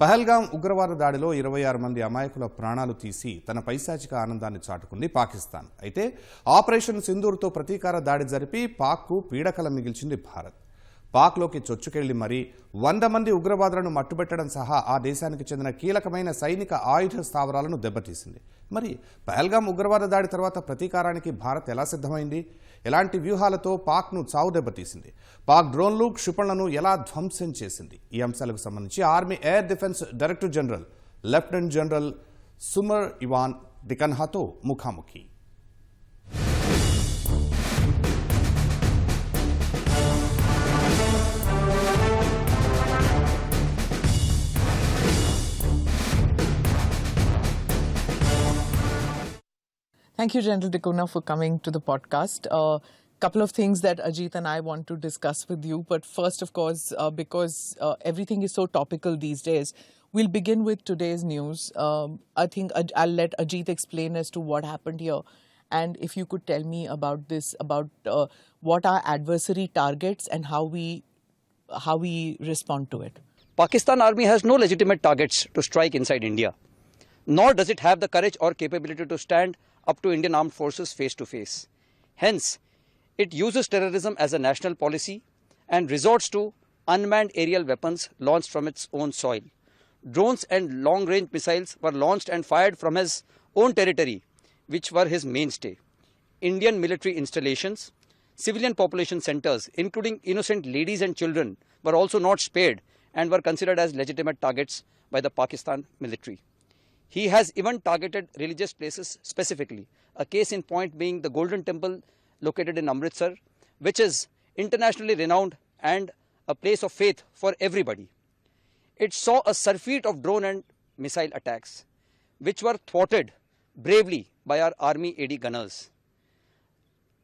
పహల్గాం ఉగ్రవాద దాడిలో 26 మంది అమాయకుల ప్రాణాలు తీసి తన పైశాచిక ఆనందాన్ని చాటుకుంది పాకిస్తాన్. అయితే ఆపరేషన్ సింధూర్తో ప్రతీకార దాడి జరిపి పాక్కు పీడకల మిగిల్చింది భారత్. పాక్లోకి చొచ్చుకెళ్లి మరీ 100 మంది ఉగ్రవాదులను మట్టుబెట్టడం సహా ఆ దేశానికి చెందిన కీలకమైన సైనిక ఆయుధ స్థావరాలను దెబ్బతీసింది. మరి పహల్గాం ఉగ్రవాద దాడి తర్వాత ప్రతీకారానికి భారత్ ఎలా సిద్ధమైంది? ఎలాంటి వ్యూహాలతో పాక్ను చావు దెబ్బతీసింది? పాక్ డ్రోన్లు, క్షిపణులను ఎలా ధ్వంసం చేసింది? ఈ అంశాలకు సంబంధించి army air defence director general lieutenant general Sumer Ivan డికన్హాతో ముఖాముఖి. Thank you, General Dikona, for coming to the podcast. Couple of things that Ajit and I want to discuss with you. But first, of course, because everything is so topical these days, we'll begin with today's news. I think I'll let Ajit explain as to what happened here. And if you could tell me about this, about what our adversary targets and how we respond to it. Pakistan Army has no legitimate targets to strike inside India, nor does it have the courage or capability to stand up to Indian armed forces face to face. Hence, it uses terrorism as a national policy and resorts to unmanned aerial weapons launched from its own soil. Drones and long-range missiles were launched and fired from his own territory, which were his mainstay. Indian military installations, civilian population centers, including innocent ladies and children, were also not spared and were considered as legitimate targets by the Pakistan military. He has even targeted religious places specifically, a case in point being the Golden Temple located in Amritsar, which is internationally renowned and a place of faith for everybody. It saw a surfeit of drone and missile attacks, which were thwarted bravely by our Army AD gunners.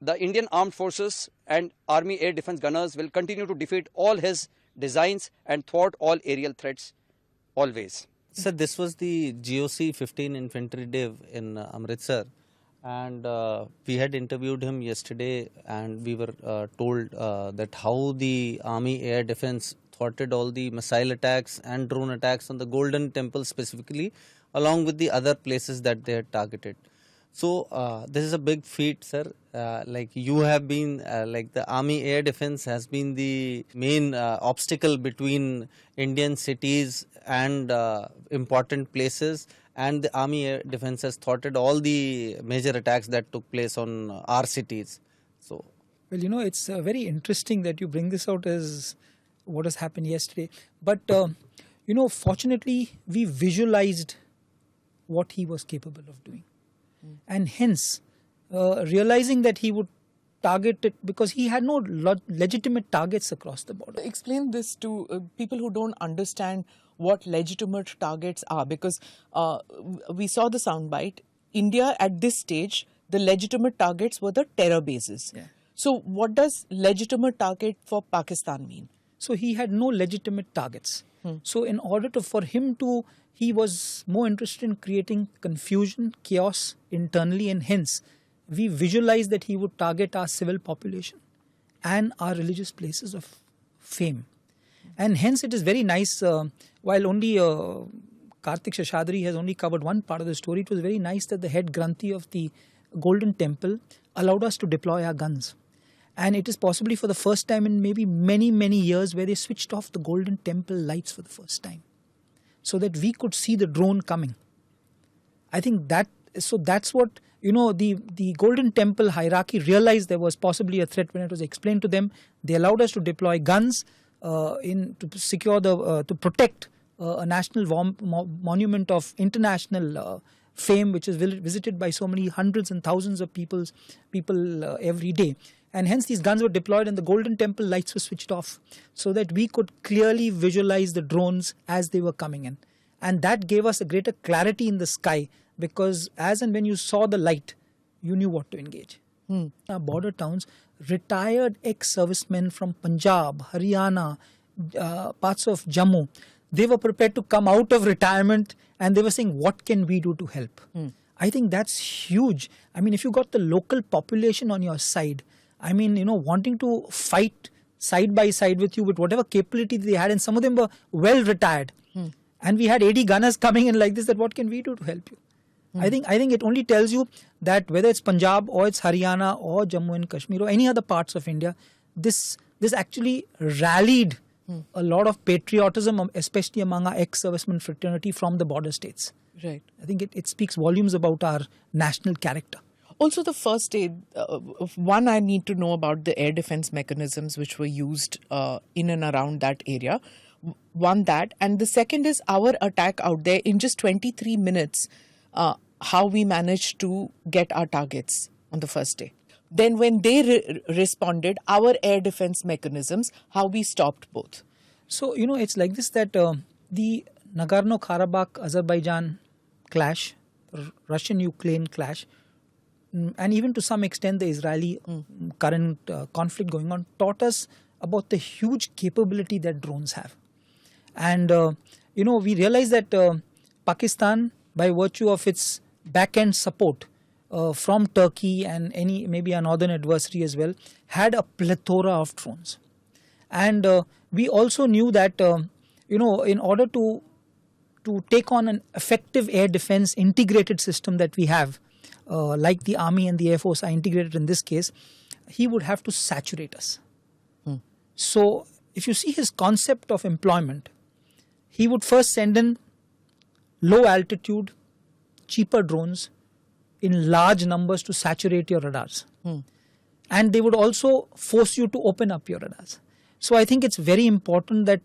The Indian Armed Forces and Army Air Defence gunners will continue to defeat all his designs and thwart all aerial threats always. Sir, this was the GOC 15 Infantry Div in Amritsar, and we had interviewed him yesterday, and we were told that how the Army Air Defence thwarted all the missile attacks and drone attacks on the Golden Temple specifically, along with the other places that they had targeted. So this is a big feat, sir. Like you have been, like the Army Air Defence has been the main obstacle between Indian cities and important places, and the Army Air Defence has thwarted all the major attacks that took place on our cities. So, well, you know, it's very interesting that you bring this out as what has happened yesterday. But you know, fortunately, we visualized what he was capable of doing. And hence, realizing that he would target it because he had no legitimate targets across the border. Explain this to people who don't understand what legitimate targets are, because we saw the soundbite. India at this stage, the legitimate targets were the terror bases. Yeah. So what does legitimate target for Pakistan mean? So he had no legitimate targets. So in order for him to, he was more interested in creating confusion, chaos internally, and hence we visualized that he would target our civil population and our religious places of fame. And hence it is very nice, while only Karthik Shashadri has only covered one part of the story, it was very nice that the head Granthi of the Golden Temple allowed us to deploy our guns. And it is possibly for the first time in maybe many years where they switched off the Golden Temple lights for the first time, so that we could see the drone coming. I think that's what, you know, the Golden Temple hierarchy realized there was possibly a threat when it was explained to them. They allowed us to deploy guns to secure to protect a national monument of international fame, which is visited by so many hundreds and thousands of people every day. And hence these guns were deployed and the Golden Temple lights were switched off so that we could clearly visualize the drones as they were coming in. And that gave us a greater clarity in the sky, because as and when you saw the light, you knew what to engage. Our border towns, retired ex-servicemen from Punjab, Haryana, parts of Jammu, they were prepared to come out of retirement and they were saying, what can we do to help? I think that's huge. I mean, if you got the local population on your side, I mean, you know, wanting to fight side by side with you with whatever capability they had, and some of them were well retired. and we had 80 gunners coming in like this, that what can we do to help you? I think it only tells you that whether it's Punjab or it's Haryana or Jammu and Kashmir or any other parts of India, this actually rallied a lot of patriotism, especially among our ex-servicemen fraternity from the border states. Right. I think it speaks volumes about our national character. Also, the first aid, one, I need to know about the air defense mechanisms which were used in and around that area. One, that. And the second is our attack out there in just 23 minutes, how we managed to get our targets on the first day. Then when they responded, our air defense mechanisms, how we stopped both. So, it's like this, that the Nagorno-Karabakh Azerbaijan clash, Russian-Ukraine clash, and even to some extent the Israeli current conflict going on, taught us about the huge capability that drones have. And, we realized that Pakistan, by virtue of its back-end support from Turkey and maybe a northern adversary as well, had a plethora of drones. And we also knew that, in order to take on an effective air defense integrated system that we have, like the Army and the Air Force are integrated in this case, he would have to saturate us. So if you see his concept of employment, he would first send in low altitude, cheaper drones in large numbers to saturate your radars. And they would also force you to open up your radars. So I think it's very important that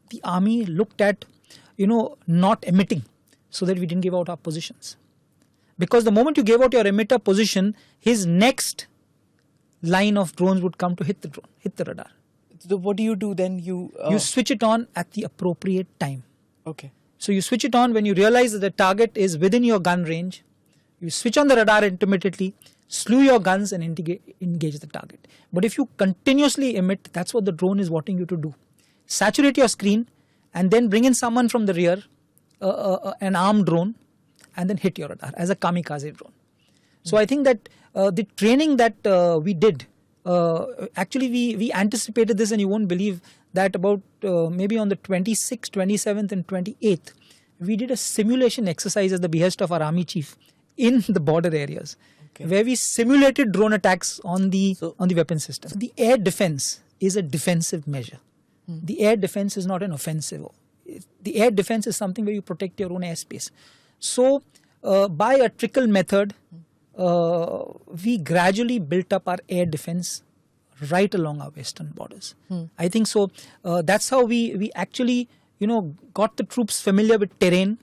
the Army looked at, not emitting, so that we didn't give out our positions. Because the moment you gave out your emitter position, his next line of drones would come to hit the radar. So what do you do then? You switch it on at the appropriate time. Okay. So you switch it on when you realize that the target is within your gun range. You switch on the radar intermittently, slew your guns and engage the target. But if you continuously emit, that's what the drone is wanting you to do. Saturate your screen and then bring in someone from the rear, an armed drone, and then hit your radar as a kamikaze drone. So I think that the training that we did, actually we anticipated this, and you won't believe that about maybe on the 26th, 27th and 28th, we did a simulation exercise at the behest of our army chief in the border areas, where we simulated drone attacks on the weapon system. The air defense is a defensive measure. The air defense is not an offensive. The air defense is something where you protect your own airspace. So by a trickle method, we gradually built up our air defense right along our western borders. I think so. That's how we actually, got the troops familiar with terrain,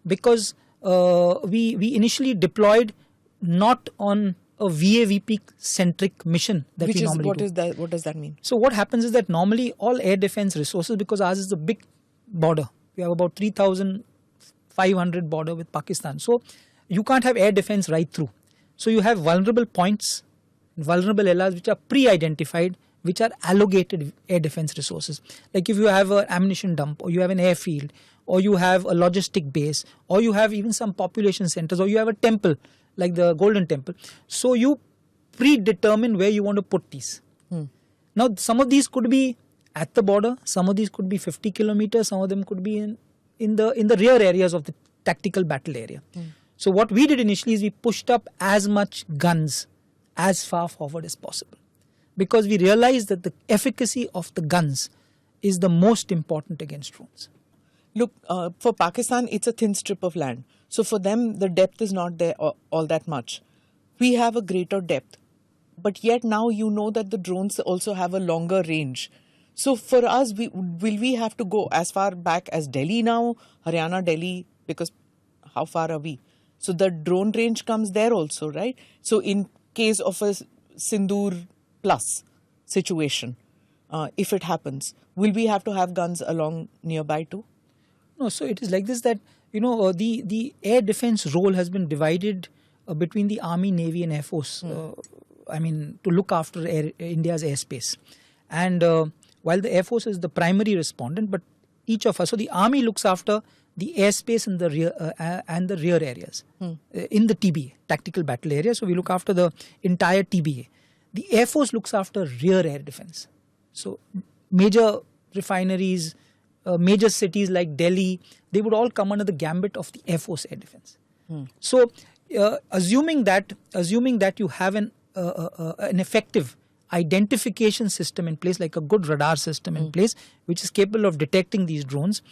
because we initially deployed not on a VAVP centric mission that we normally do. What does that mean? So what happens is that normally all air defense resources, because ours is a big border, we have about 3,500 border with Pakistan. So you can't have air defense right through. So you have vulnerable points, vulnerable areas which are pre-identified, which are allocated air defense resources. Like if you have an ammunition dump, or you have an airfield, or you have a logistic base, or you have even some population centers, or you have a temple like the Golden Temple. So you predetermine where you want to put these. Now some of these could be at the border, some of these could be 50 kilometers, some of them could be in the rear areas of the tactical battle area. So what we did initially is we pushed up as much guns as far forward as possible, because we realized that the efficacy of the guns is the most important against drones. Look, for Pakistan, it's a thin strip of land. So for them, the depth is not there all that much. We have a greater depth. But yet now you know that the drones also have a longer range. So for us, will we have to go as far back as Delhi now, Haryana, Delhi, because how far are we? So the drone range comes there also, right? So in case of a Sindoor plus situation, if it happens, will we have to have guns along nearby too? No, so it is like this, that the air defense role has been divided between the Army, Navy and Air Force, to look after India's airspace. And while the Air Force is the primary respondent, but each of us, so the Army looks after the airspace in the rear areas, in the TBA, tactical battle area. So we look after the entire TBA. The Air Force looks after rear air defense. So major refineries, major cities like Delhi, they would all come under the gambit of the Air Force air defense. So, assuming that you have an effective identification system in place, like a good radar system in place, which is capable of detecting these drones,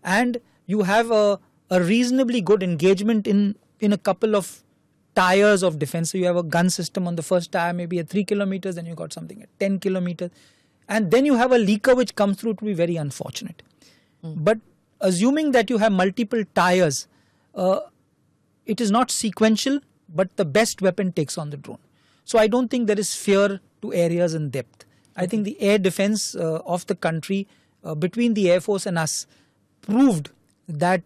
and you have a reasonably good engagement in a couple of tiers of defense. So you have a gun system on the first tire, maybe at 3 kilometers, then you got something at 10 kilometers, and then you have a leaker which comes through to be very unfortunate. But assuming that you have multiple tires, it is not sequential, but the best weapon takes on the drone. So I don't think there is fear to areas in depth. I think the air defense of the country between the Air Force and us proved that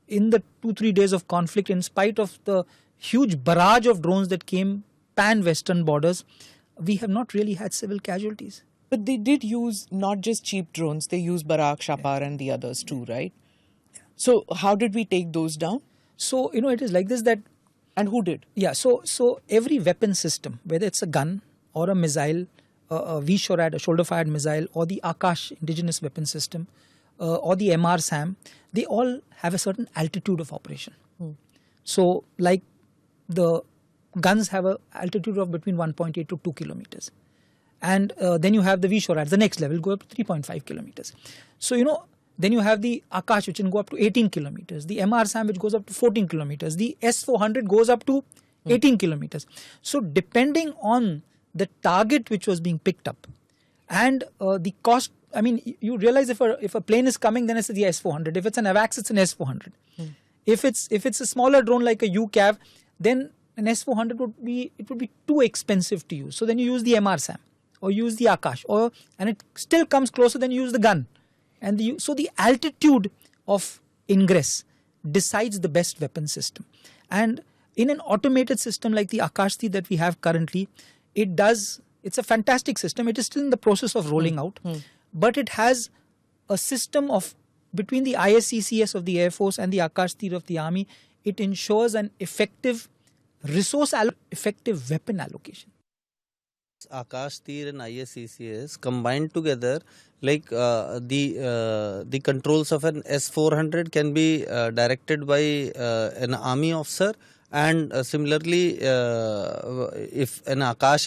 in the 2-3 days of conflict, in spite of the huge barrage of drones that came pan-western borders, we have not really had civil casualties. But they did use not just cheap drones, they used Barak, Shapar and the others too, right? So how did we take those down? So, it is like this that... And who did? Yeah, so every weapon system, whether it's a gun or a missile, a V-SHORAD, a shoulder-fired missile, or the Akash indigenous weapon system, or the MR-SAM, they all have a certain altitude of operation. So, like the guns have an altitude of between 1.8 to 2 kilometers. And then you have the V-SHORAD, the next level, go up to 3.5 kilometers. So, then you have the Akash, which can go up to 18 kilometers. The MR-SAM, which goes up to 14 kilometers. The S-400 goes up to 18 kilometers. So, depending on the target which was being picked up and the cost, I mean, you realize if a plane is coming, then it's the S-400. If it's an AVAX, it's an S-400. If it's a smaller drone like a UCAV, then an S-400 would be too expensive to use. So then you use the MR-SAM or use the Akash, and it still comes closer, then you use the gun. And so the altitude of ingress decides the best weapon system. And in an automated system like the Akash that we have currently, it's a fantastic system. It is still in the process of rolling out, but it has a system of, between the ISCCS of the Air Force and the Akash of the Army, it ensures an effective effective weapon allocation. Akash Tir and ISCCS combined together, like the controls of an S-400 can be directed by an army officer, and similarly, if an army Akash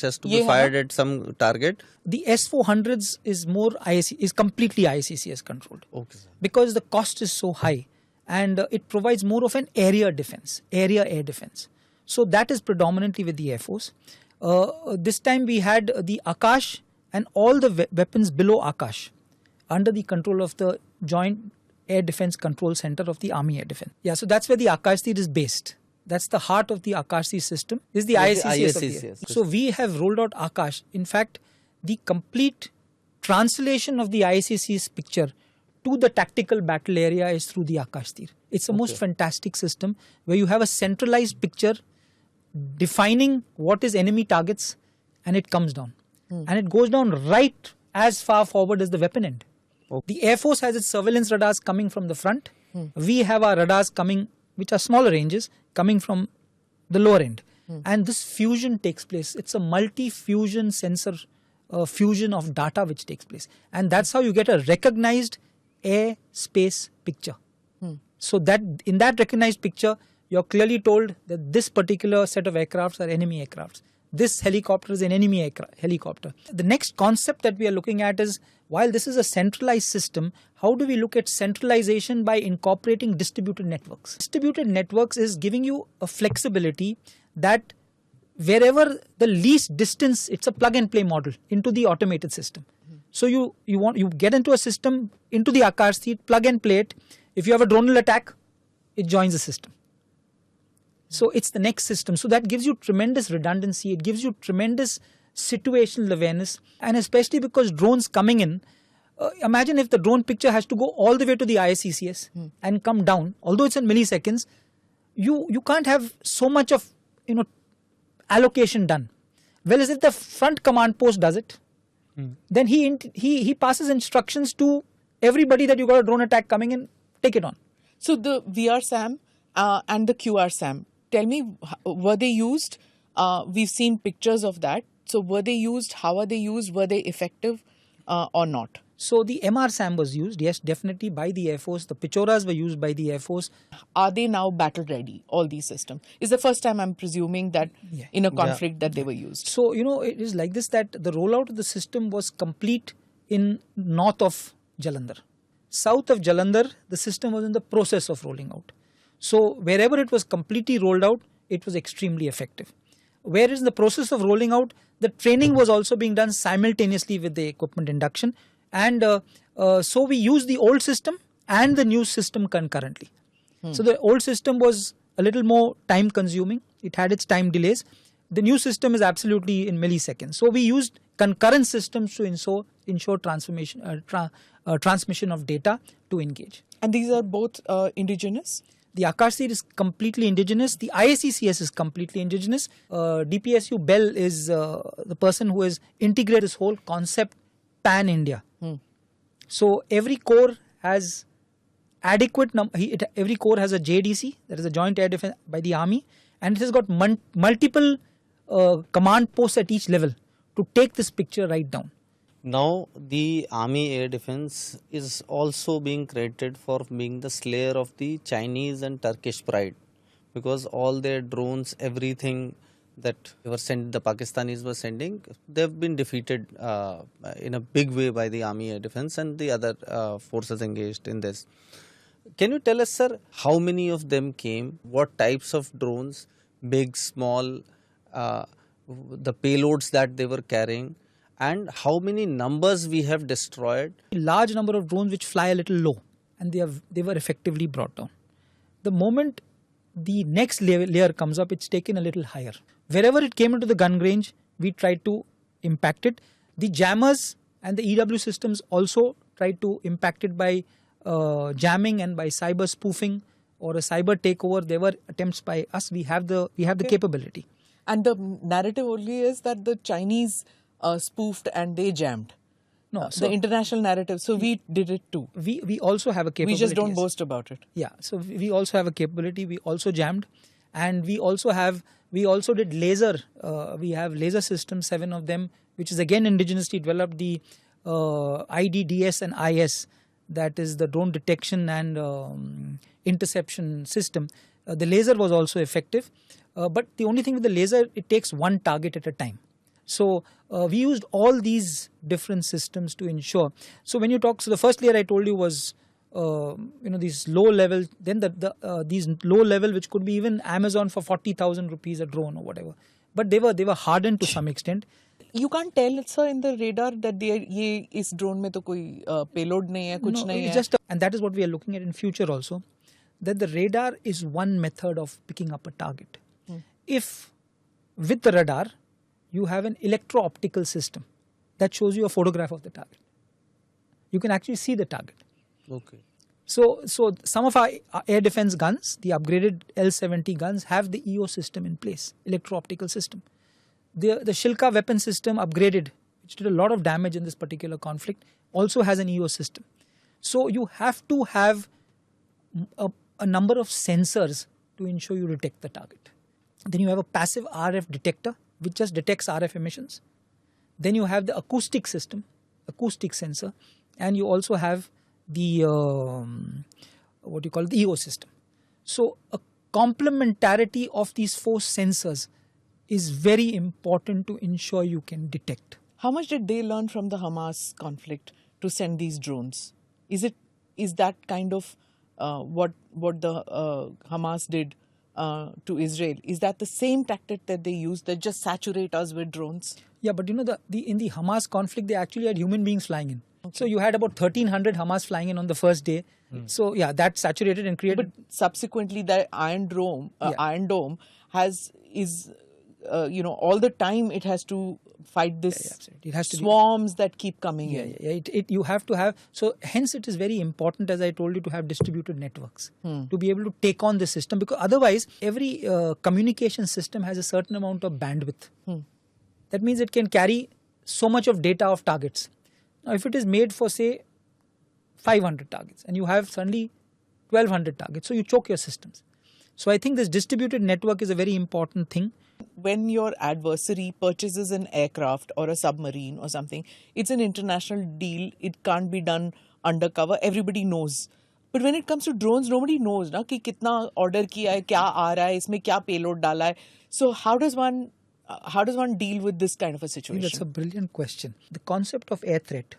has to be fired at some target. The S-400s is completely ISCCS controlled. Okay, sir. Because the cost is so high, and it provides more of an area air defense. So that is predominantly with the Air Force. This time we had the Akash and all the weapons below Akash under the control of the Joint Air Defense Control Center of the Army Air Defense. Yeah, so that's where the Akash is based. That's the heart of the Akash system. This is the ISCCS. So we have rolled out Akash. In fact, the complete translation of the ISCCS picture to the tactical battle area is through the Akash. It's a most fantastic system where you have a centralized picture defining what is enemy targets, and it comes down. And it goes down right as far forward as the weapon end. The Air Force has its surveillance radars coming from the front. We have our radars coming, which are smaller ranges, coming from the lower end. And this fusion takes place. It's a multi-fusion sensor fusion of data which takes place. And that's how you get a recognized air-space picture. So that in that recognized picture, you're clearly told that this particular set of aircrafts are enemy aircrafts. This helicopter is an enemy helicopter. The next concept that we are looking at is, while this is a centralized system, how do we look at centralization by incorporating distributed networks? Distributed networks is giving you a flexibility that wherever the least distance, it's a plug and play model into the automated system. So you get into a system, into the Akash seat, plug and play it. If you have a dronal attack, it joins the system. So it's the next system. So that gives you tremendous redundancy. It gives you tremendous situational awareness. And especially because drones coming in, imagine if the drone picture has to go all the way to the ISCCS and come down. Although it's in milliseconds, you can't have so much of allocation done. Well, as if the front command post does it, then he passes instructions to everybody that you got a drone attack coming in, take it on. So the VR SAM and the QR SAM, tell me, were they used? We've seen pictures of that. So were they used? How are they used? Were they effective or not? So the MR-SAM was used, yes, definitely by the Air Force. The Pichoras were used by the Air Force. Are they now battle ready, all these systems? It's the first time I'm presuming that in a conflict that they were used. So, it is like this, that the rollout of the system was complete in north of Jalandhar. South of Jalandhar, the system was in the process of rolling out. So wherever it was completely rolled out, it was extremely effective. Whereas in the process of rolling out, the training was also being done simultaneously with the equipment induction. And so we used the old system and the new system concurrently. So the old system was a little more time consuming. It had its time delays. The new system is absolutely in milliseconds. So we used concurrent systems to ensure transmission of data to engage. And these are both indigenous? The Akashseer is completely indigenous. The IACCS is completely indigenous. DPSU Bell is the person who has integrated this whole concept pan-India. So every corps has adequate every corps has a JDC, that is a Joint Air Defense by the Army, and it has got multiple command posts at each level to take this picture right down. Now the Army Air Defense is also being credited for being the slayer of the Chinese and Turkish pride, because all their drones, everything that were sent, the Pakistanis were sending, they've been defeated in a big way by the Army Air Defense and the other forces engaged in this. Can you tell us, sir, how many of them came, what types of drones, big, small, the payloads that they were carrying, and how many numbers we have destroyed? A large number of drones which fly a little low, and they were effectively brought down. The moment the next layer comes up, it's taken a little higher. Wherever it came into the gun range, we tried to impact it. The jammers and the EW systems also tried to impact it by jamming and by cyber spoofing or a cyber takeover. There were attempts by us. We have the capability. And the narrative only is that the Chinese spoofed and they jammed. No, the international narrative. So we did it too. We also have a capability. We just don't boast about it. Yeah. So we also have a capability. We also jammed, and we also did laser. We have laser systems, 7 of them, which is again indigenously developed. The IDDS and IS, that is the drone detection and interception system. The laser was also effective, but the only thing with the laser, it takes one target at a time. So we used all these different systems to ensure. So when you talk, so the first layer I told you was these low level. Then these low level, which could be even Amazon for 40,000 rupees a drone or whatever. But they were hardened to some extent. You can't tell, sir, in the radar that is drone mein to koi payload nahi hai, kuch nahi hai. And that is what we are looking at in future also. That the radar is one method of picking up a target. If with the radar you have an electro-optical system that shows you a photograph of the target, you can actually see the target. Okay. So some of our air defense guns, the upgraded L-70 guns, have the EO system in place, electro-optical system. The Shilka weapon system upgraded, which did a lot of damage in this particular conflict, also has an EO system. So you have to have a number of sensors to ensure you detect the target. Then you have a passive RF detector, which just detects RF emissions. Then you have the acoustic system, acoustic sensor, and you also have the the EO system. So a complementarity of these 4 sensors is very important to ensure you can detect. How much did they learn from the Hamas conflict to send these drones? Is that kind of what the Hamas did to Israel? Is that the same tactic that they used, that just saturate us with drones? Yeah, but in the Hamas conflict, they actually had human beings flying in. Okay. So you had about 1,300 Hamas flying in on the first day. So yeah, that saturated and created. But subsequently, the Iron Dome is all the time it has to fight this it has to swarms that keep coming in. You have to have, so hence it is very important, as I told you, to have distributed networks to be able to take on the system, because otherwise every communication system has a certain amount of bandwidth. That means it can carry so much of data of targets. Now if it is made for say 500 targets and you have suddenly 1,200 targets, so you choke your systems. So I think this distributed network is a very important thing. When your adversary purchases an aircraft or a submarine or something, it's an international deal. It can't be done undercover. Everybody knows. But when it comes to drones, nobody knows ना कि कितना order किया है, क्या आ रहा है, इसमें क्या payload डाला है. So how does one deal with this kind of a situation? That's a brilliant question. The concept of air threat,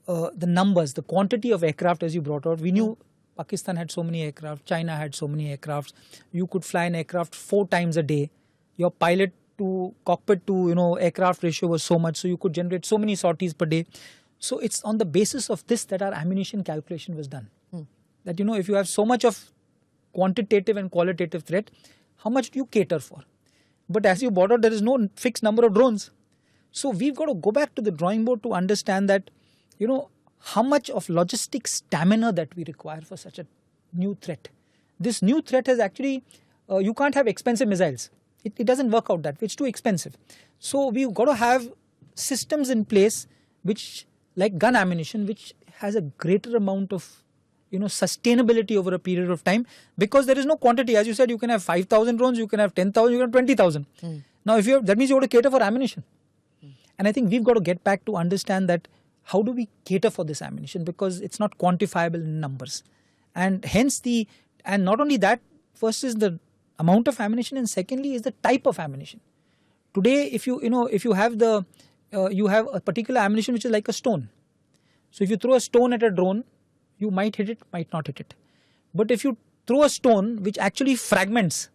the numbers, the quantity of aircraft as you brought out, we knew Pakistan had so many aircraft, China had so many aircrafts. You could fly an aircraft 4 times a day. Your pilot to cockpit to aircraft ratio was so much, so you could generate so many sorties per day. So it's on the basis of this that our ammunition calculation was done. That if you have so much of quantitative and qualitative threat, how much do you cater for? But as you brought out, there is no fixed number of drones. So we've got to go back to the drawing board to understand that, how much of logistic stamina that we require for such a new threat. This new threat has actually, you can't have expensive missiles. It doesn't work out that way. It's too expensive. So we've got to have systems in place which, like gun ammunition, which has a greater amount of sustainability over a period of time, because there is no quantity. As you said, you can have 5,000 drones, you can have 10,000, you can have 20,000. Now, that means you have to cater for ammunition. And I think we've got to get back to understand that how do we cater for this ammunition, because it's not quantifiable in numbers. And hence and not only that, first is the amount of ammunition, and secondly is the type of ammunition. Today, if you have you have a particular ammunition which is like a stone. So if you throw a stone at a drone, you might hit it, might not hit it. But if you throw a stone which actually fragments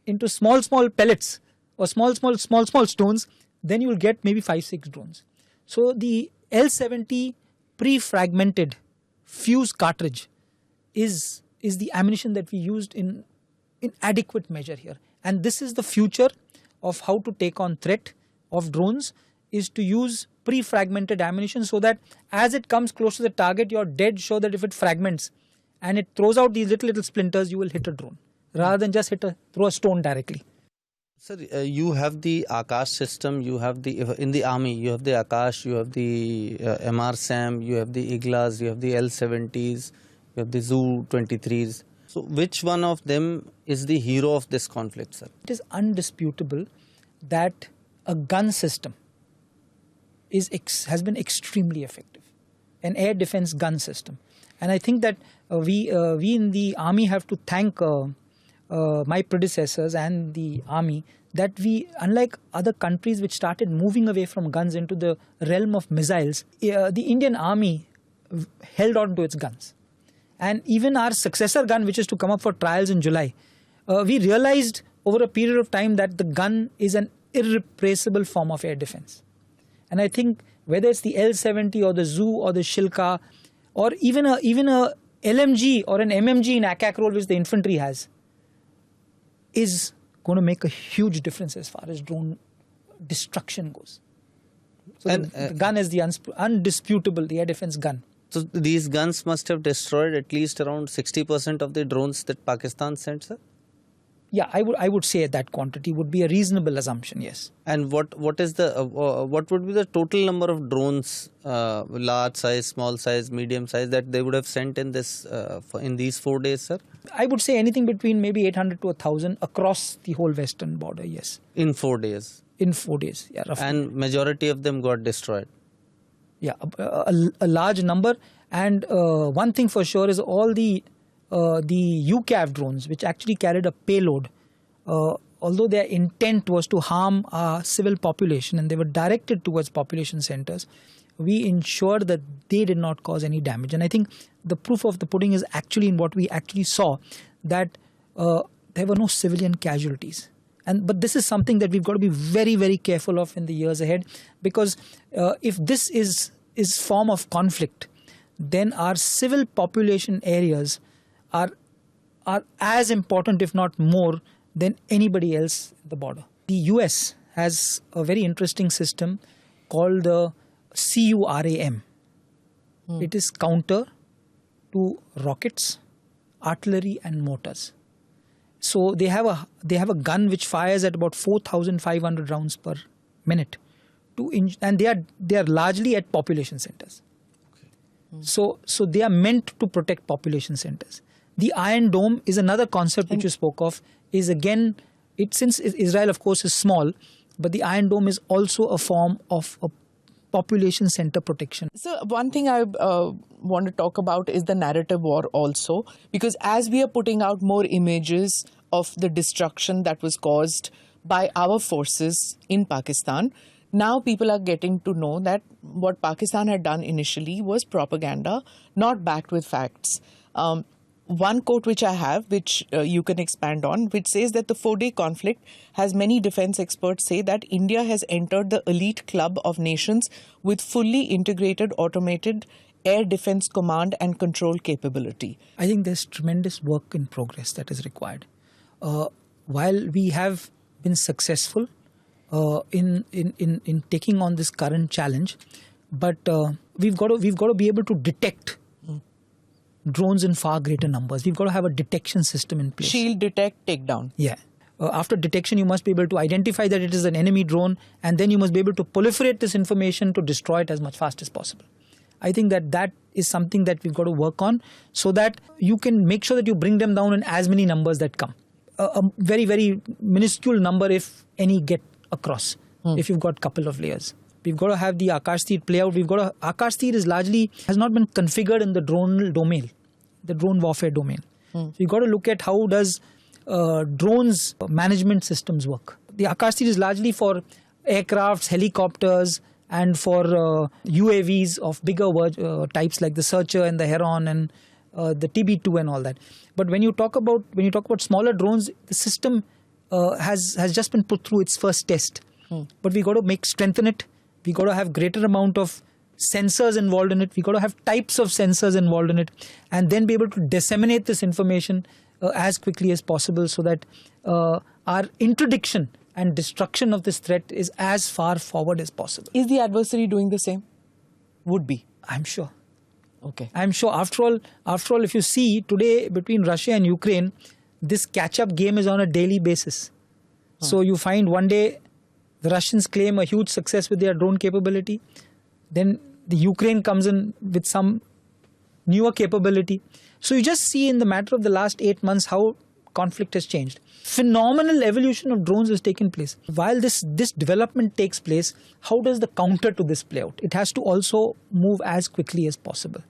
into small pellets or small stones, then you will get maybe 5-6 drones. So the L70 pre-fragmented fuse cartridge is the ammunition that we used in adequate measure here. And this is the future of how to take on threat of drones, is to use pre-fragmented ammunition, so that as it comes close to the target, you're dead sure that if it fragments and it throws out these little little splinters, you will hit a drone rather than just throw a stone directly. Sir, you have the Akash system, you have in the army, you have the Akash, you have the MR-SAM, you have the Iglas, you have the L-70s, you have the Zu-23s. So which one of them is the hero of this conflict, sir? It is undisputable that a gun system has been extremely effective, an air defense gun system. And I think that we in the army have to thank my predecessors and the army, that we, unlike other countries which started moving away from guns into the realm of missiles, the Indian army held on to its guns. And even our successor gun, which is to come up for trials in July, we realized over a period of time that the gun is an irreplaceable form of air defense. And I think whether it's the L70 or the Zu or the Shilka, or even a LMG or an MMG in ACAC role which the infantry has, is going to make a huge difference as far as drone destruction goes. So the gun is the undisputable, the air defense gun. So these guns must have destroyed at least around 60% of the drones that Pakistan sent, sir? Yeah, I would say that quantity would be a reasonable assumption, yes. And what would be the total number of drones, large size, small size, medium size, that they would have sent in these 4 days, sir? I would say anything between maybe 800 to 1,000 across the whole western border, yes. In 4 days? In 4 days, yeah, roughly. And majority of them got destroyed? Yeah, a large number. And one thing for sure is all the UCAV drones, which actually carried a payload, although their intent was to harm our civil population and they were directed towards population centers, we ensured that they did not cause any damage. And I think the proof of the pudding is actually in what we actually saw, that there were no civilian casualties. But this is something that we've got to be very, very careful of in the years ahead, because if this is form of conflict, then our civil population areas are as important, if not more, than anybody else at the border. The US has a very interesting system called the CURAM. It is counter to rockets, artillery and mortars. So they have a gun which fires at about 4,500 rounds per minute, and they are largely at population centers. So they are meant to protect population centers. The Iron Dome is another concept which you spoke of. Is again, since Israel of course is small, but the Iron Dome is also a form of a population center protection. So one thing I want to talk about is the narrative war also, because as we are putting out more images of the destruction that was caused by our forces in Pakistan, now people are getting to know that what Pakistan had done initially was propaganda, not backed with facts. One quote which I have, which you can expand on, which says that the 4-day conflict has many defense experts say that India has entered the elite club of nations with fully integrated automated air defense command and control capability. I think there's tremendous work in progress that is required. While we have been successful in taking on this current challenge, but we've got to be able to detect drones in far greater numbers. We've got to have a detection system in place. Shield, detect, take down. Yeah. After detection, you must be able to identify that it is an enemy drone, and then you must be able to proliferate this information to destroy it as much fast as possible. I think that is something that we've got to work on, so that you can make sure that you bring them down in as many numbers that come. A very, very minuscule number, if any, get across, if you've got a couple of layers. We've got to have the Akash Tir play out. Akash Tir has not been configured in the drone domain, the drone warfare domain. So you've got to look at how does drones management systems work. The Akash Tir is largely for aircrafts, helicopters, and for UAVs of bigger types like the Searcher and the Heron and the TB2 and all that. But when you talk about smaller drones, the system has just been put through its first test. But we got to strengthen it. We got to have greater amount of sensors involved in it. We got to have types of sensors involved in it, and then be able to disseminate this information as quickly as possible, so that our interdiction and destruction of this threat is as far forward as possible. Is the adversary doing the same? Would be. I'm sure. Okay. I'm sure. After all, if you see today between Russia and Ukraine, this catch-up game is on a daily basis. So you find one day the Russians claim a huge success with their drone capability. Then the Ukraine comes in with some newer capability. So you just see in the matter of the last 8 months how conflict has changed. Phenomenal evolution of drones has taken place. While this development takes place, how does the counter to this play out? It has to also move as quickly as possible.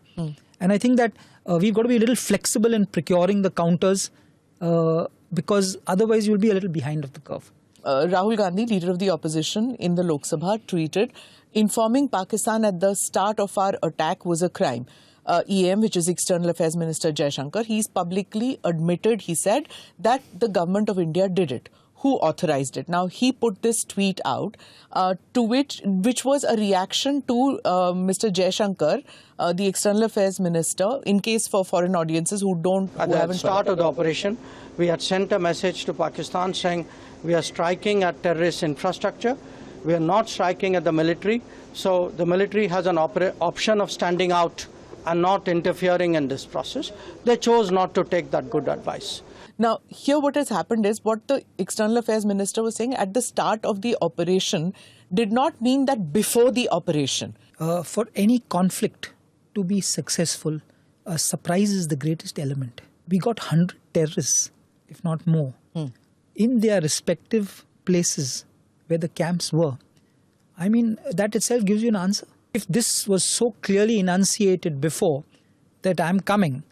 And I think that we've got to be a little flexible in procuring the counters, because otherwise you'll be a little behind of the curve. Rahul Gandhi, leader of the opposition in the Lok Sabha, tweeted, informing Pakistan at the start of our attack was a crime. EM, which is External Affairs Minister Jaishankar, he's publicly admitted, he said, that the government of India did it. Who authorized it? Now, he put this tweet out, which was a reaction to Mr. Jaishankar, the External Affairs Minister, in case for foreign audiences who At the start of the operation, we had sent a message to Pakistan saying we are striking at terrorist infrastructure. We are not striking at the military. So the military has an option of standing out and not interfering in this process. They chose not to take that good advice. Now, here what has happened is what the External Affairs Minister was saying at the start of the operation did not mean that before the operation. For any conflict to be successful, surprise is the greatest element. We got 100 terrorists, if not more, in their respective places where the camps were. I mean, that itself gives you an answer. If this was so clearly enunciated before that I'm coming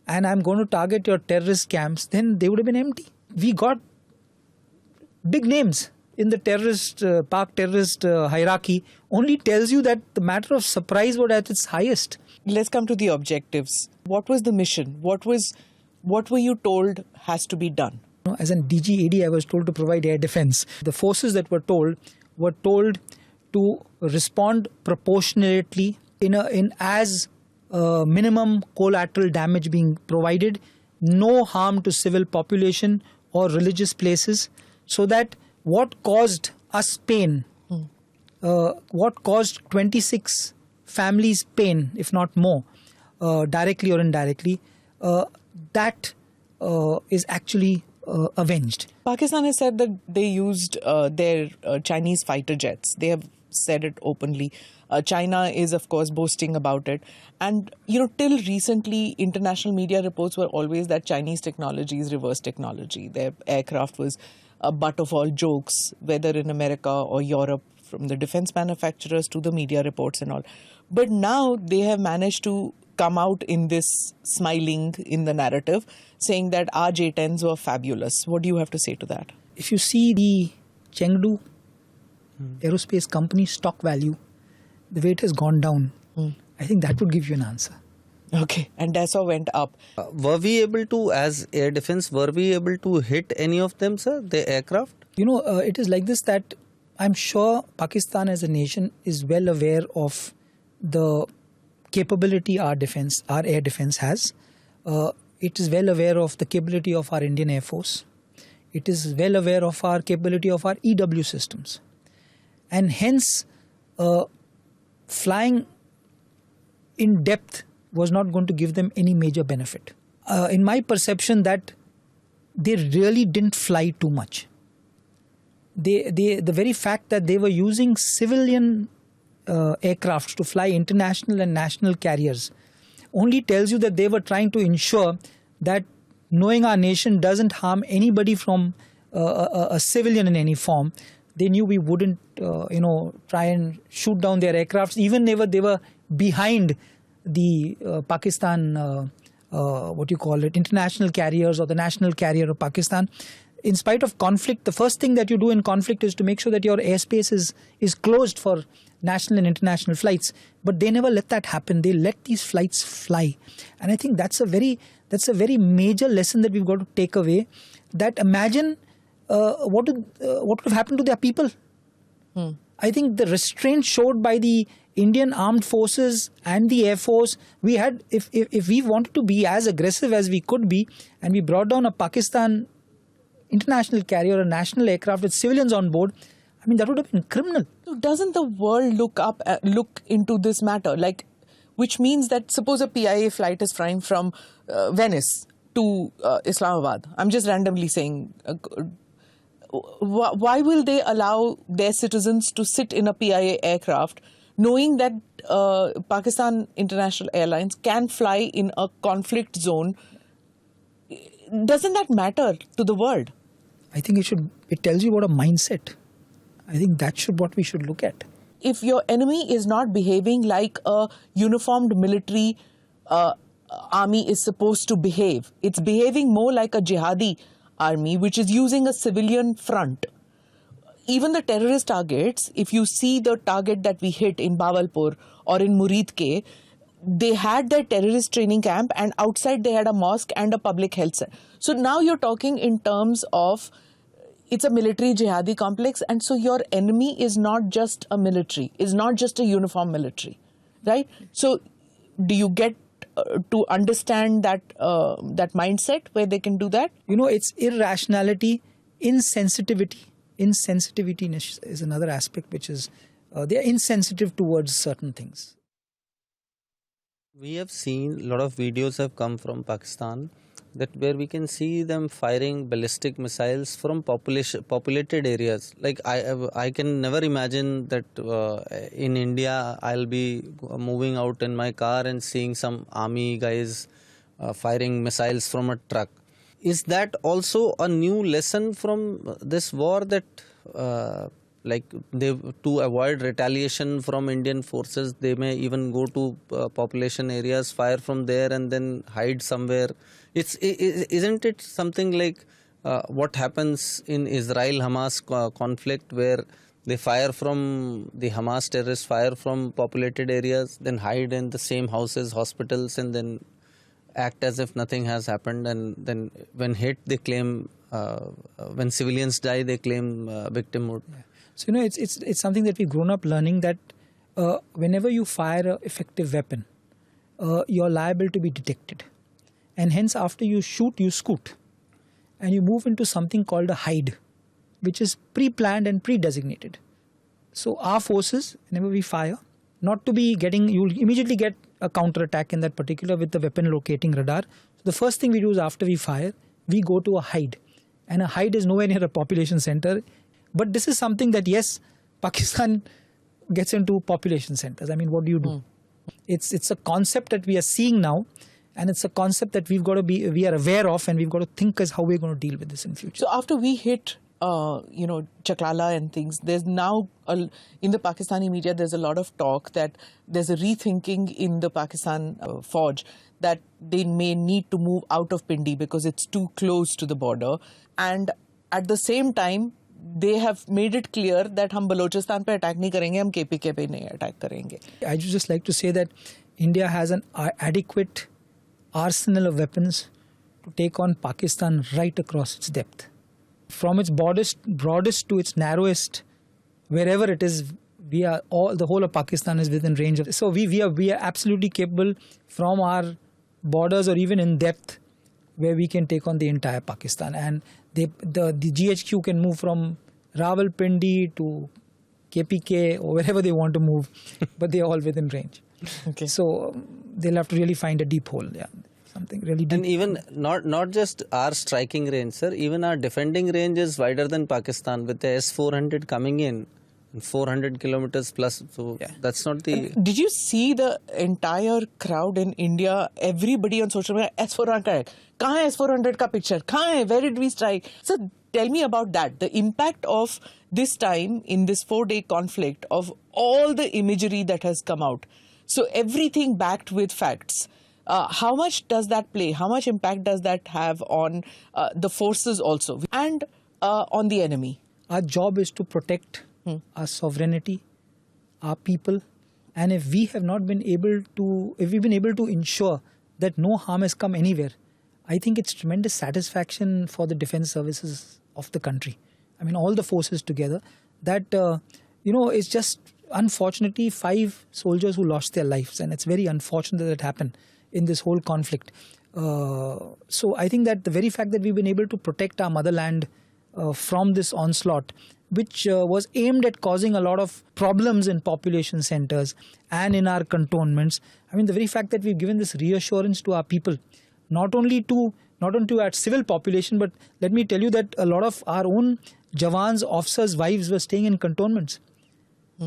and I'm going to target your terrorist camps, then they would have been empty. We got big names in the Pak terrorist hierarchy. Only tells you that the matter of surprise was at its highest. Let's come to the objectives. What was the mission? What were you told has to be done? As an DG-AD, I was told to provide air defense. The forces that were told to respond proportionately in as minimum collateral damage being provided, no harm to civil population or religious places, so that what caused us pain, what caused 26 families pain, if not more, directly or indirectly, that is actually avenged. Pakistan has said that they used their Chinese fighter jets. They have said it openly. China is, of course, boasting about it. And, till recently, international media reports were always that Chinese technology is reverse technology. Their aircraft was a butt of all jokes, whether in America or Europe, from the defense manufacturers to the media reports and all. But now they have managed to come out in this smiling in the narrative, saying that our J-10s were fabulous. What do you have to say to that? If you see the Chengdu aerospace company stock value, the way it has gone down, I think that would give you an answer. Okay, and Dassault went up. Were we able to, as air defense, were we able to hit any of them, sir, the aircraft? It is like this, that I'm sure Pakistan as a nation is well aware of the capability our air defense has. It is well aware of the capability of our Indian Air Force. It is well aware of our capability of our EW systems. And hence, flying in depth was not going to give them any major benefit. In my perception, that they really didn't fly too much. The very fact that they were using civilian aircraft to fly international and national carriers only tells you that they were trying to ensure that, knowing our nation doesn't harm anybody from a civilian in any form, they knew we wouldn't try and shoot down their aircrafts, even if they were behind the Pakistan international carriers or the national carrier of Pakistan. In spite of conflict, the first thing that you do in conflict is to make sure that your airspace is closed for national and international flights. But they never let that happen. They let these flights fly. And I think that's a very major lesson that we've got to take away. That imagine what would have happened to their people. I think the restraint showed by the Indian armed forces and the Air Force, we had, if we wanted to be as aggressive as we could be, and we brought down a Pakistan international carrier, a national aircraft with civilians on board, I mean, that would have been criminal. So doesn't the world look into this matter? Which means that suppose a PIA flight is flying from Venice to Islamabad. I'm just randomly saying, why will they allow their citizens to sit in a PIA aircraft, knowing that Pakistan International Airlines can fly in a conflict zone? Doesn't that matter to the world? I think it tells you about a mindset. I think that's what we should look at. If your enemy is not behaving like a uniformed military army is supposed to behave, it's behaving more like a jihadi army, which is using a civilian front. Even the terrorist targets, if you see the target that we hit in Bawalpur or in Muridke, they had their terrorist training camp, and outside they had a mosque and a public health center. So now you're talking in terms of it's a military jihadi complex, and so your enemy is not just a military, is not just a uniform military, right? So do you get to understand that mindset where they can do that? It's irrationality, insensitivity. Insensitivity is another aspect, which is they are insensitive towards certain things. We have seen a lot of videos have come from Pakistan that where we can see them firing ballistic missiles from populated areas. Like I can never imagine that in India I'll be moving out in my car and seeing some army guys firing missiles from a truck. Is that also a new lesson from this war, that to avoid retaliation from Indian forces, they may even go to population areas, fire from there and then hide somewhere? Isn't it something like what happens in Israel-Hamas conflict, where they fire from, the Hamas terrorists fire from populated areas, then hide in the same houses, hospitals, and then act as if nothing has happened, and then when hit they claim, when civilians die they claim victimhood? Yeah. So it's something that we've grown up learning, that whenever you fire an effective weapon, you're liable to be detected, and hence after you shoot, you scoot, and you move into something called a hide, which is pre-planned and pre-designated. So our forces, whenever we fire, not to be getting, you'll immediately get a counter-attack in that particular with the weapon locating radar. So the first thing we do is, after we fire, we go to a hide, and a hide is nowhere near a population center. But this is something that, yes, Pakistan gets into population centers. I mean, what do you do? It's a concept that we are seeing now, and it's a concept that we are aware of, and we've got to think as how we're going to deal with this in future. So after we hit, Chaklala and things, there's now, in the Pakistani media, there's a lot of talk that there's a rethinking in the Pakistan Fauj that they may need to move out of Pindi because it's too close to the border. And at the same time, they have made it clear that हम बलोचिस्तान पे attack नहीं करेंगे, हम KPK पे नहीं attack करेंगे. I would just like to say that India has an adequate arsenal of weapons to take on Pakistan right across its depth. From its broadest to its narrowest, wherever it is, the whole of Pakistan is within range of. So we are absolutely capable from our borders or even in depth, where we can take on the entire Pakistan. And the GHQ can move from Rawalpindi to KPK or wherever they want to move, but they are all within range. Okay. So they'll have to really find a deep hole. Yeah, something really deep. And even not just our striking range, sir, even our defending range is wider than Pakistan, with the S-400 coming in 400 kilometers plus. So that's not the... Did you see the entire crowd in India? Everybody on social media, S-400. Kahan hai S-400 ka picture? Kahan hai? Where did we strike? So tell me about that. The impact of this time in this 4-day conflict, of all the imagery that has come out. So everything backed with facts. How much does that play? How much impact does that have on the forces also and on the enemy? Our job is to protect our sovereignty, our people, and if we've been able to ensure that no harm has come anywhere, I think it's tremendous satisfaction for the defense services of the country. I mean, all the forces together. That it's just unfortunately 5 soldiers who lost their lives, and it's very unfortunate that it happened in this whole conflict. So I think that the very fact that we've been able to protect our motherland from this onslaught, which was aimed at causing a lot of problems in population centers and in our cantonments. I mean, the very fact that we've given this reassurance to our people, not only to our civil population, but let me tell you that a lot of our own Jawans, officers' wives were staying in cantonments.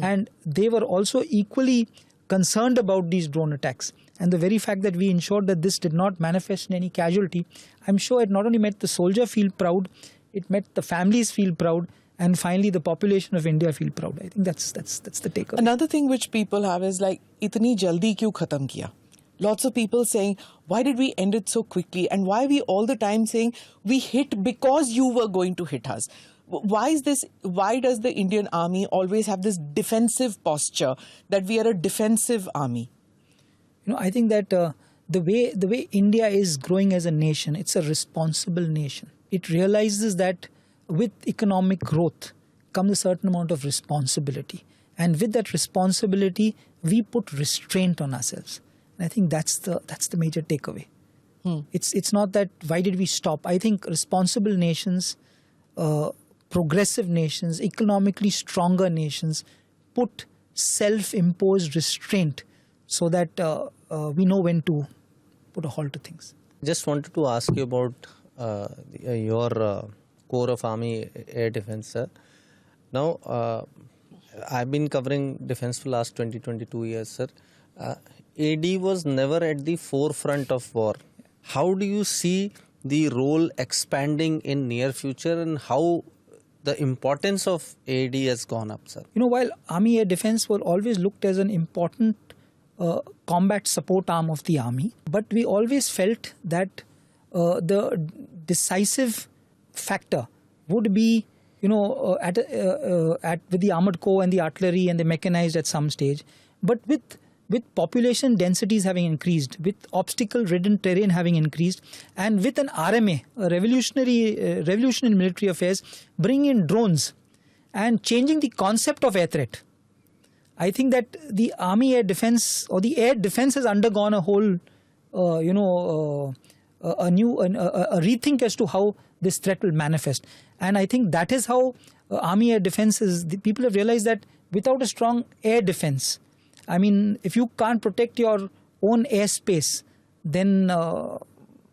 And they were also equally concerned about these drone attacks. And the very fact that we ensured that this did not manifest in any casualty, I'm sure it not only made the soldier feel proud, it made the families feel proud, and finally the population of India feel proud. I think that's the takeaway. Another thing which people have is like, itni jaldi kyun khatam kiya? Lots of people saying, why did we end it so quickly? And why are we all the time saying we hit because you were going to hit us? Why is this? Why does the Indian army always have this defensive posture that we are a defensive army? I think that the way India is growing as a nation, it's a responsible nation. It realizes that with economic growth comes a certain amount of responsibility. And with that responsibility, we put restraint on ourselves. And I think that's the major takeaway. It's not that why did we stop? I think responsible nations, progressive nations, economically stronger nations put self-imposed restraint so that we know when to put a halt to things. Just wanted to ask you about your Corps of Army Air Defense, sir. Now, I've been covering defense for the last 22 years, sir. AD was never at the forefront of war. How do you see the role expanding in near future, and how the importance of AD has gone up, sir? While Army Air Defense were always looked as an important combat support arm of the army, but we always felt that the decisive factor would be, with the armored corps and the artillery and the mechanized at some stage. But with population densities having increased, with obstacle-ridden terrain having increased, and with an RMA, a revolution in military affairs, bringing in drones and changing the concept of air threat, I think that the Army Air Defense or the air defense has undergone a whole, a rethink as to how this threat will manifest. And I think that is how Army Air Defense is. The people have realized that without a strong air defense, I mean, if you can't protect your own airspace, then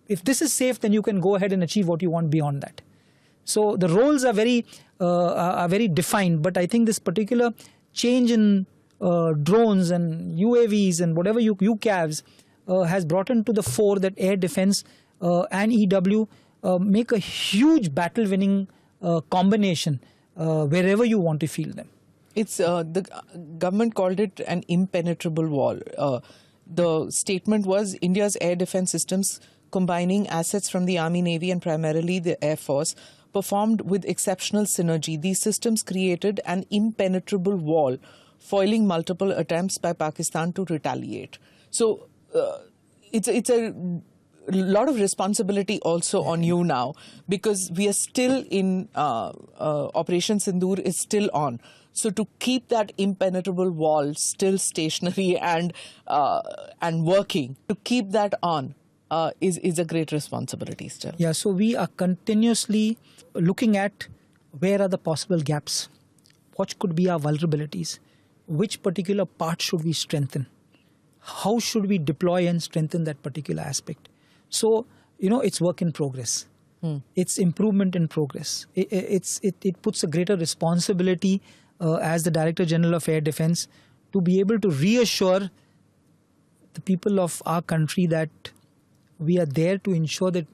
if this is safe, then you can go ahead and achieve what you want beyond that. So the roles are very defined, but I think this particular change in drones and UAVs and whatever UCAVs has brought into the fore that air defense and EW make a huge battle-winning combination wherever you want to field them. It's the government called it an impenetrable wall. The statement was India's air defense systems, combining assets from the Army, Navy and primarily the Air Force, performed with exceptional synergy. These systems created an impenetrable wall, foiling multiple attempts by Pakistan to retaliate. So it's a lot of responsibility also on you now, because we are still in Operation Sindoor is still on. So to keep that impenetrable wall still stationary and working, to keep that on is a great responsibility still. Yeah, so we are continuously looking at where are the possible gaps, what could be our vulnerabilities, which particular part should we strengthen, how should we deploy and strengthen that particular aspect. So, it's work in progress. It's improvement in progress. It puts a greater responsibility as the Director General of Air Defense to be able to reassure the people of our country that we are there to ensure that,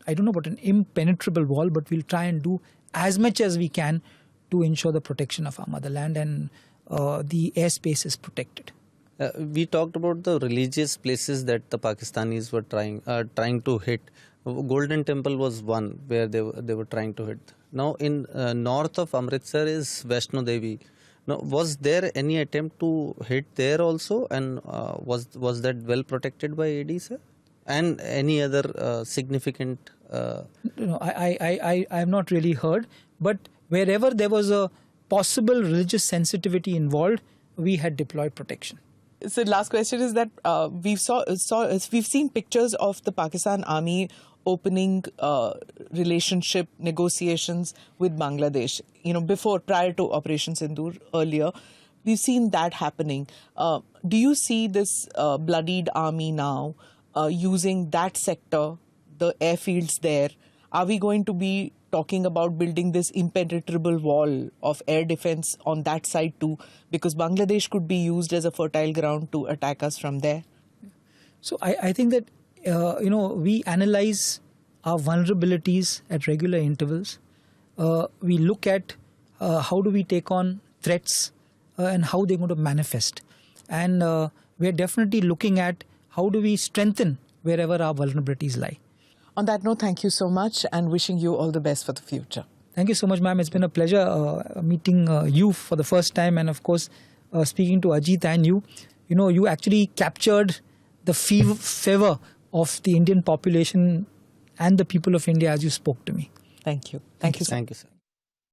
I don't know about an impenetrable wall, but we'll try and do as much as we can to ensure the protection of our motherland and the airspace is protected. We talked about the religious places that the Pakistanis were trying to hit. Golden Temple was one where they were trying to hit. Now in north of Amritsar is Vaishno Devi. Now was there any attempt to hit there also, and was that well protected by AD, sir? And any other significant? I have not really heard, but wherever there was a possible religious sensitivity involved, we had deployed protection. So last question is that we've seen pictures of the Pakistan Army opening relationship negotiations with Bangladesh, prior to Operation Sindoor earlier. We've seen that happening. Do you see this bloodied army now using that sector, the airfields there? Are we going to be talking about building this impenetrable wall of air defense on that side too? Because Bangladesh could be used as a fertile ground to attack us from there. So I think that, we analyze our vulnerabilities at regular intervals. We look at how do we take on threats and how they're going to manifest. And we're definitely looking at how do we strengthen wherever our vulnerabilities lie. On that note, thank you so much and wishing you all the best for the future. Thank you so much, ma'am. It's been a pleasure meeting you for the first time, and of course speaking to Ajit and you. You actually captured the fervor of the Indian population and the people of India as you spoke to me. Thank you. Thank you, sir. Thank you, sir.